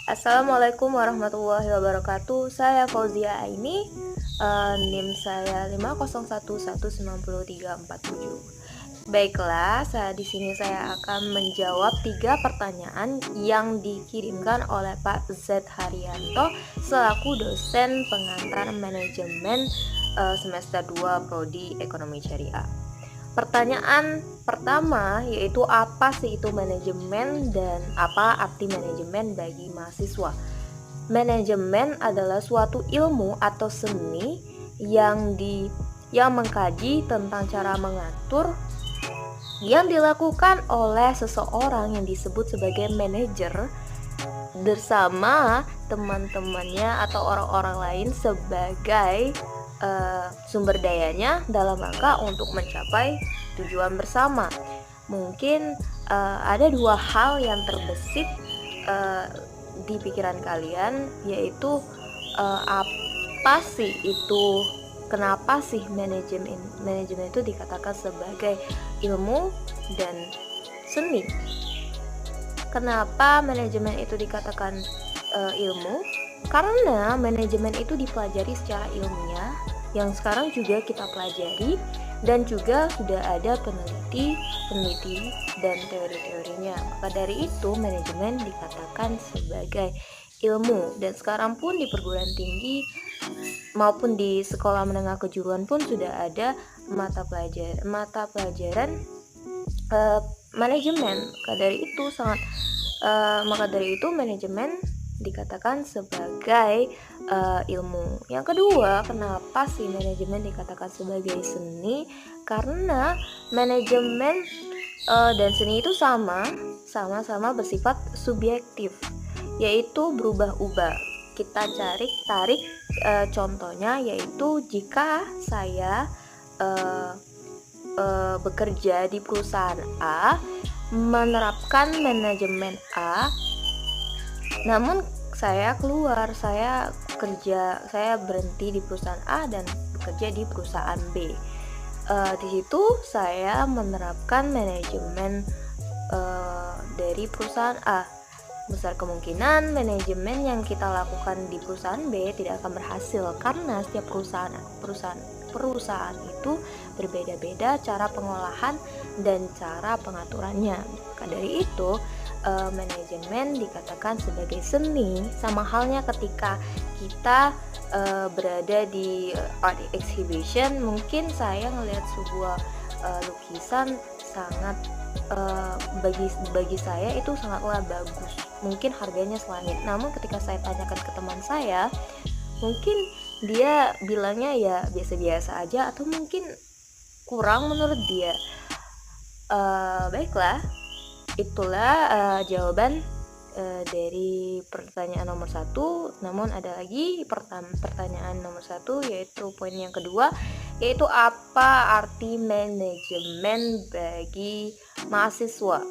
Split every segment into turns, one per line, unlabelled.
Assalamualaikum warahmatullahi wabarakatuh. Saya Fauzia Aini, NIM saya 501190347. Baiklah, di sini saya akan menjawab 3 pertanyaan yang dikirimkan oleh Pak Z Haryanto selaku dosen pengantar manajemen semester 2 Prodi Ekonomi Syariah. Pertanyaan pertama yaitu apa sih itu manajemen dan apa arti manajemen bagi mahasiswa? Manajemen adalah suatu ilmu atau seni yang mengkaji tentang cara mengatur yang dilakukan oleh seseorang yang disebut sebagai manajer bersama teman-temannya atau orang-orang lain sebagai sumber dayanya dalam rangka untuk mencapai tujuan bersama. Mungkin ada 2 hal yang terbesit di pikiran kalian, yaitu apa sih itu, kenapa sih manajemen itu dikatakan sebagai ilmu dan seni. Kenapa manajemen itu dikatakan ilmu? Karena manajemen itu dipelajari secara ilmiah yang sekarang juga kita pelajari, dan juga sudah ada peneliti dan teori-teorinya. Maka dari itu manajemen dikatakan sebagai ilmu, dan sekarang pun di perguruan tinggi maupun di sekolah menengah kejuruan pun sudah ada mata pelajaran manajemen. Maka dari itu manajemen dikatakan sebagai ilmu. Yang kedua, kenapa sih manajemen dikatakan sebagai seni? Karena manajemen dan seni itu sama-sama bersifat subjektif, yaitu berubah-ubah. Kita tarik contohnya, yaitu jika saya bekerja di perusahaan A, menerapkan manajemen A, namun saya berhenti di perusahaan A dan bekerja di perusahaan B. Di situ saya menerapkan manajemen dari perusahaan A. Besar kemungkinan manajemen yang kita lakukan di perusahaan B tidak akan berhasil, karena setiap perusahaan itu berbeda-beda cara pengolahan dan cara pengaturannya. Maka dari itu manajemen dikatakan sebagai seni. Sama halnya ketika kita berada di art exhibition, mungkin saya melihat sebuah lukisan sangat bagi saya itu sangatlah bagus, mungkin harganya selangit. Namun ketika saya tanyakan ke teman saya, mungkin dia bilangnya ya biasa-biasa aja, atau mungkin kurang menurut dia. Baiklah, itulah jawaban dari pertanyaan nomor 1. Namun ada lagi pertanyaan nomor 1, yaitu poin yang kedua, yaitu apa arti manajemen bagi mahasiswa.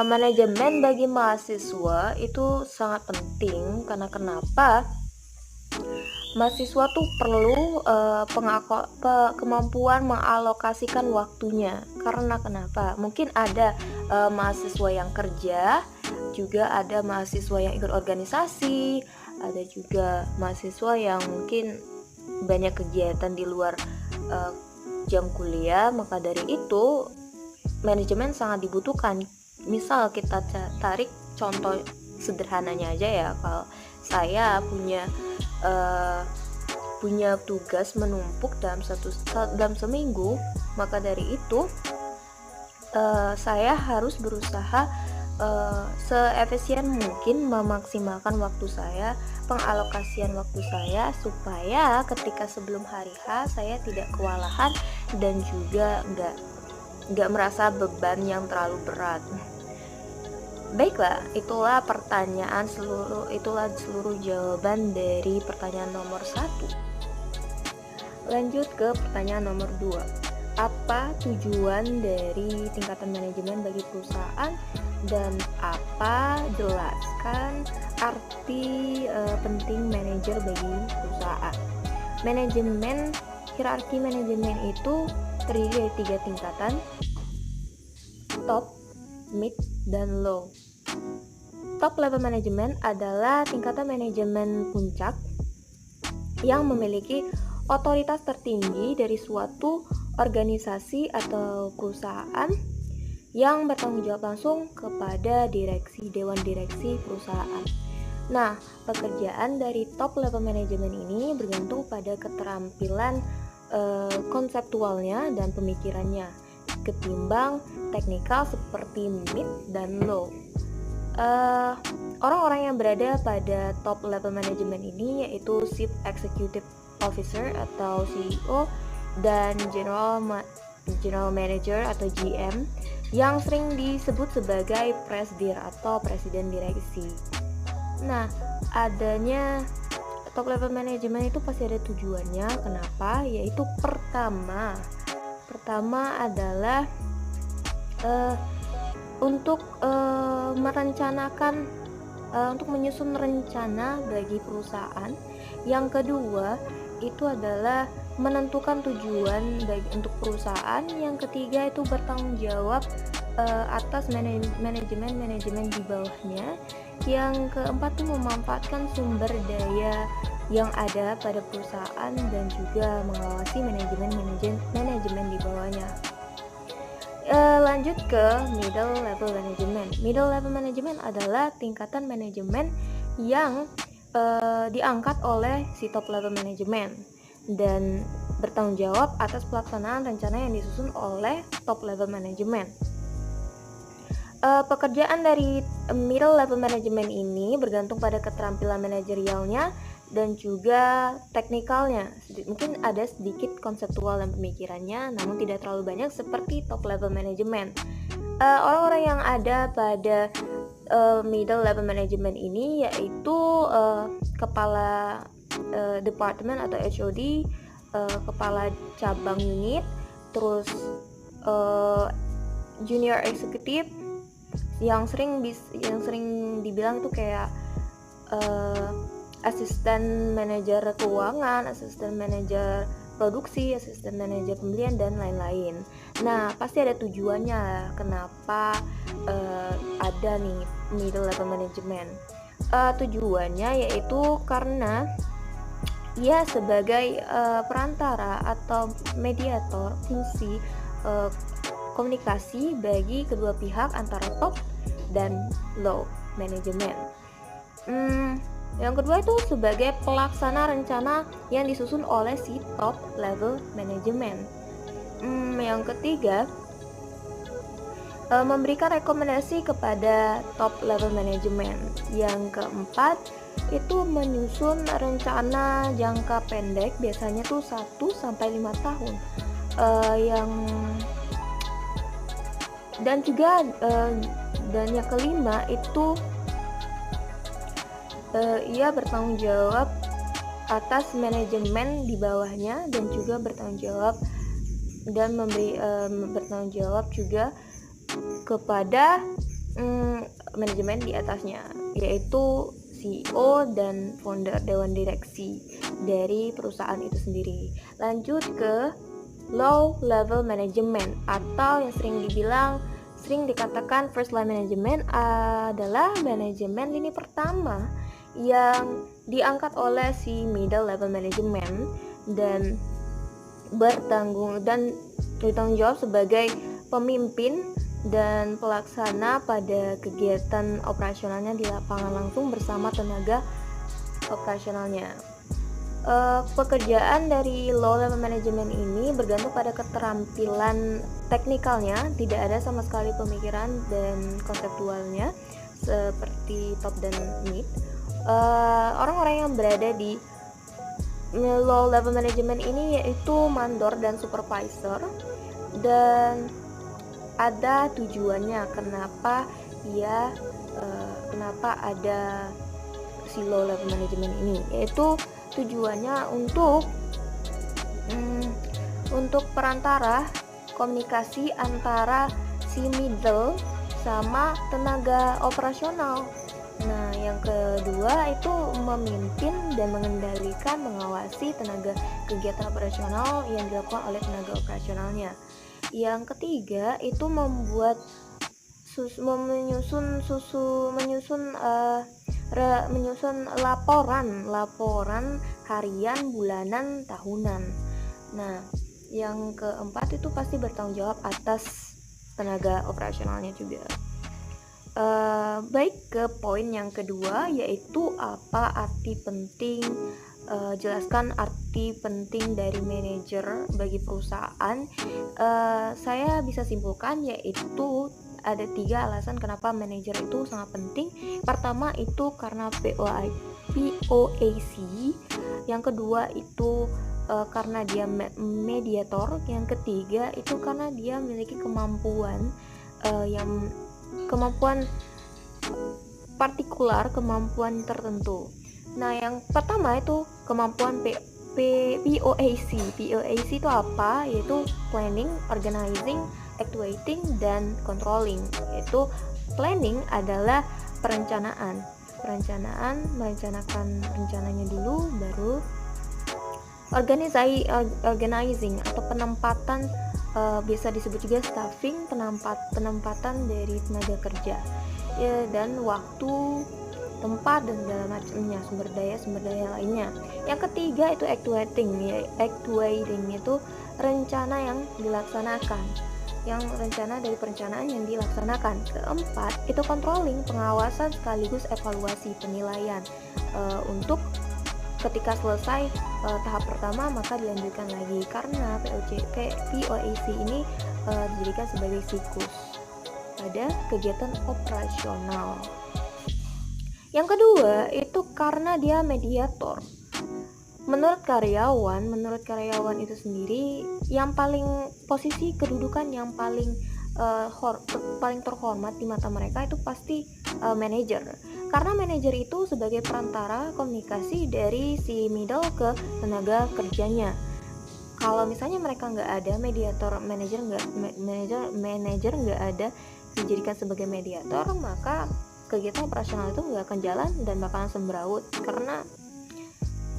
Manajemen bagi mahasiswa itu sangat penting, karena kenapa? Mahasiswa tuh perlu kemampuan mengalokasikan waktunya. Karena kenapa? Mungkin ada mahasiswa yang kerja, juga ada mahasiswa yang ikut organisasi, ada juga mahasiswa yang mungkin banyak kegiatan di luar jam kuliah. Maka dari itu manajemen sangat dibutuhkan. Misal kita tarik contoh sederhananya aja ya, kalau saya punya tugas menumpuk dalam seminggu, maka dari itu saya harus berusaha seefisien mungkin memaksimalkan waktu saya, pengalokasian waktu saya, supaya ketika sebelum hari H saya tidak kewalahan dan juga nggak merasa beban yang terlalu berat. Baiklah, itulah seluruh jawaban dari pertanyaan nomor 1. Lanjut ke pertanyaan nomor 2. Apa tujuan dari tingkatan manajemen bagi perusahaan, dan apa jelaskan arti penting manajer bagi perusahaan. Hierarki manajemen itu terdiri dari 3 tingkatan: top, mid, dan low. Top level management adalah tingkatan manajemen puncak yang memiliki otoritas tertinggi dari suatu organisasi atau perusahaan yang bertanggung jawab langsung kepada dewan direksi perusahaan. Nah, pekerjaan dari top level management ini bergantung pada keterampilan konseptualnya dan pemikirannya ketimbang teknikal seperti mid dan low. Orang-orang yang berada pada top level management ini yaitu Chief Executive Officer atau CEO dan General Manager atau GM yang sering disebut sebagai Presdir atau Presiden Direksi. Nah, adanya top level management itu pasti ada tujuannya. Kenapa? Yaitu pertama adalah untuk merencanakan, untuk menyusun rencana bagi perusahaan. Yang kedua itu adalah menentukan tujuan untuk perusahaan. Yang ketiga itu bertanggung jawab atas manajemen di bawahnya. Yang keempat itu memanfaatkan sumber daya yang ada pada perusahaan dan juga mengawasi manajemen di bawahnya. Lanjut ke middle level management. Middle level management adalah tingkatan manajemen yang diangkat oleh si top level management dan bertanggung jawab atas pelaksanaan rencana yang disusun oleh top level management. Pekerjaan dari middle level management ini bergantung pada keterampilan manajerialnya dan juga teknikalnya. Mungkin ada sedikit konseptual dan pemikirannya, namun tidak terlalu banyak seperti top level management. Orang-orang yang ada pada middle level management ini yaitu kepala departemen atau HOD, kepala cabang unit, terus junior executive yang sering dibilang itu kayak asisten manajer keuangan, asisten manajer produksi, asisten manajer pembelian dan lain-lain. Nah, pasti ada tujuannya kenapa ada nih middle level management. Tujuannya yaitu karena ia sebagai perantara atau mediator fungsi komunikasi bagi kedua pihak antara top dan low management. Yang kedua itu sebagai pelaksana rencana yang disusun oleh si top level management. Yang ketiga, memberikan rekomendasi kepada top level management. Yang keempat, itu menyusun rencana jangka pendek, biasanya tuh 1-5 tahun. Dan yang kelima itu ia bertanggung jawab atas manajemen di bawahnya dan juga bertanggung jawab bertanggung jawab juga kepada manajemen di atasnya, yaitu CEO dan founder dewan direksi dari perusahaan itu sendiri. Lanjut ke low level management atau yang sering dikatakan first line management adalah manajemen lini pertama yang diangkat oleh si middle level management dan bertanggung jawab sebagai pemimpin dan pelaksana pada kegiatan operasionalnya di lapangan langsung bersama tenaga operasionalnya. Pekerjaan dari low level management ini bergantung pada keterampilan teknikalnya, tidak ada sama sekali pemikiran dan konseptualnya seperti top dan mid. Orang-orang yang berada di low level management ini yaitu mandor dan supervisor, dan ada tujuannya kenapa ada si low level management ini, yaitu tujuannya untuk perantara komunikasi antara si middle sama tenaga operasional. Nah, yang kedua itu memimpin dan mengendalikan, mengawasi kegiatan operasional yang dilakukan oleh tenaga operasionalnya. Yang ketiga itu membuat menyusun laporan harian, bulanan, tahunan. Nah, yang keempat itu pasti bertanggung jawab atas tenaga operasionalnya juga. Baik ke poin yang kedua, yaitu apa arti penting. Jelaskan arti penting dari manajer bagi perusahaan. Saya bisa simpulkan yaitu ada 3 alasan kenapa manajer itu sangat penting. Pertama itu karena POAC, yang kedua itu karena dia mediator, yang ketiga itu karena dia memiliki kemampuan partikular, kemampuan tertentu. Nah, yang pertama itu kemampuan POAC. POAC itu apa? Yaitu planning, organizing, actuating, dan controlling. Yaitu planning adalah perencanaan, merencanakan rencananya dulu, baru organizing atau penempatan, bisa disebut juga staffing, penempatan dari tenaga kerja, ya, dan waktu, tempat, dan segala macamnya, sumber daya lainnya. Yang ketiga itu actuating itu rencana yang dilaksanakan, rencana dari perencanaan yang dilaksanakan. Keempat itu controlling, pengawasan sekaligus evaluasi, penilaian, untuk ketika selesai tahap pertama maka dilanjutkan lagi, karena POAC ini dijadikan sebagai siklus pada kegiatan operasional. Yang kedua itu karena dia mediator. Menurut karyawan itu sendiri, yang paling posisi kedudukan yang paling terhormat di mata mereka itu pasti manajer. Karena manajer itu sebagai perantara komunikasi dari si middle ke tenaga kerjanya. Kalau misalnya mereka nggak ada manajer nggak ada dijadikan sebagai mediator, maka kegiatan operasional itu nggak akan jalan dan bakalan sembraut, karena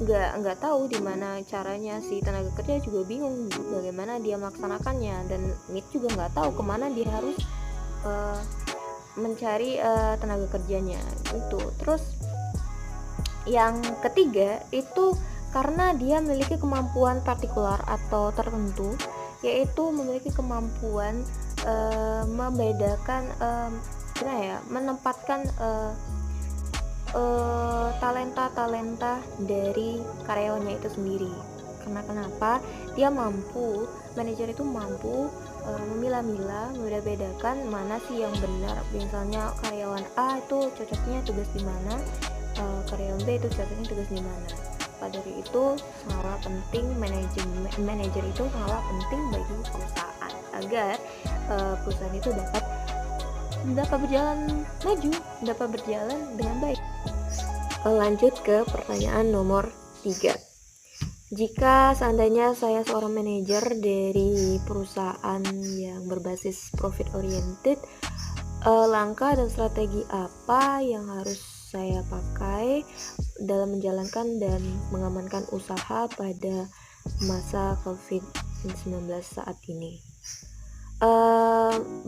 nggak tahu di mana caranya. Si tenaga kerja juga bingung bagaimana dia melaksanakannya, dan mid juga nggak tahu kemana dia harus mencari tenaga kerjanya itu. Terus yang ketiga itu karena dia memiliki kemampuan partikular atau tertentu, yaitu memiliki kemampuan membedakan, menempatkan talenta dari karyawannya itu sendiri. Karena kenapa? Manajer itu mampu memilah-milah, membedakan mana sih yang benar. Misalnya karyawan A itu cocoknya tugas di mana, karyawan B itu cocoknya tugas di mana. Pada dari itu sangatlah penting manajer itu sangatlah penting bagi perusahaan agar perusahaan itu dapat berjalan maju, dapat berjalan dengan baik. Lanjut ke pertanyaan nomor 3. Jika seandainya saya seorang manajer dari perusahaan yang berbasis profit oriented, langkah dan strategi apa yang harus saya pakai dalam menjalankan dan mengamankan usaha pada masa COVID-19 saat ini?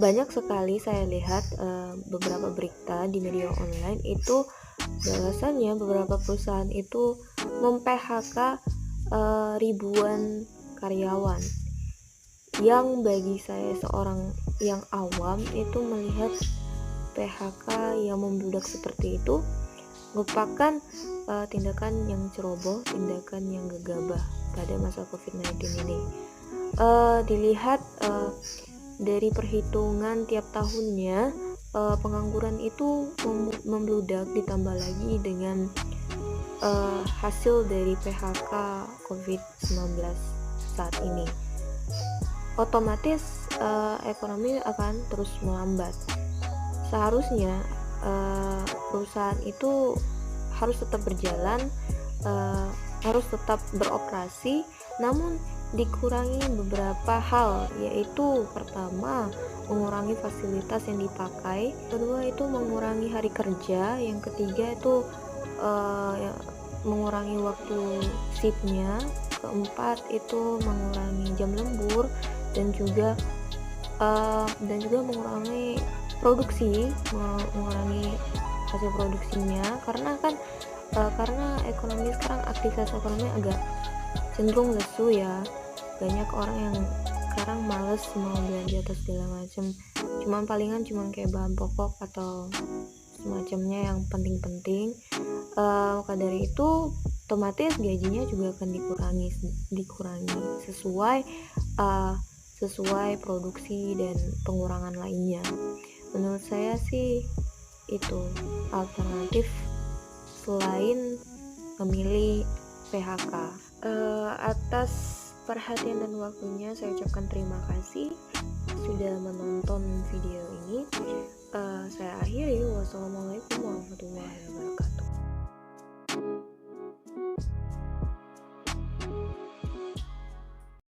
Banyak sekali saya lihat beberapa berita di media online itu bahwasannya beberapa perusahaan itu mem-PHK ribuan karyawan, yang bagi saya seorang yang awam itu melihat PHK yang membludak seperti itu merupakan tindakan yang ceroboh, tindakan yang gegabah pada masa COVID-19 ini. Dilihat dari perhitungan tiap tahunnya, pengangguran itu membludak, ditambah lagi dengan hasil dari PHK COVID-19 saat ini. Otomatis ekonomi akan terus melambat. Seharusnya perusahaan itu harus tetap berjalan, harus tetap beroperasi, namun dikurangi beberapa hal, yaitu pertama mengurangi fasilitas yang dipakai, kedua itu mengurangi hari kerja, yang ketiga itu mengurangi waktu shiftnya, keempat itu mengurangi jam lembur, dan juga mengurangi mengurangi hasil produksinya, karena kan karena ekonomi sekarang, aktivitas ekonomi agak cenderung lesu ya. Banyak orang yang sekarang males mau belanja atau segala macam, palingan kayak bahan pokok atau semacamnya yang penting-penting. Maka dari itu otomatis gajinya juga akan dikurangi sesuai produksi dan pengurangan lainnya. Menurut saya sih itu alternatif selain memilih PHK. Atas perhatian dan waktunya saya ucapkan terima kasih sudah menonton video ini. Saya akhiri. Wassalamualaikum warahmatullahi wabarakatuh.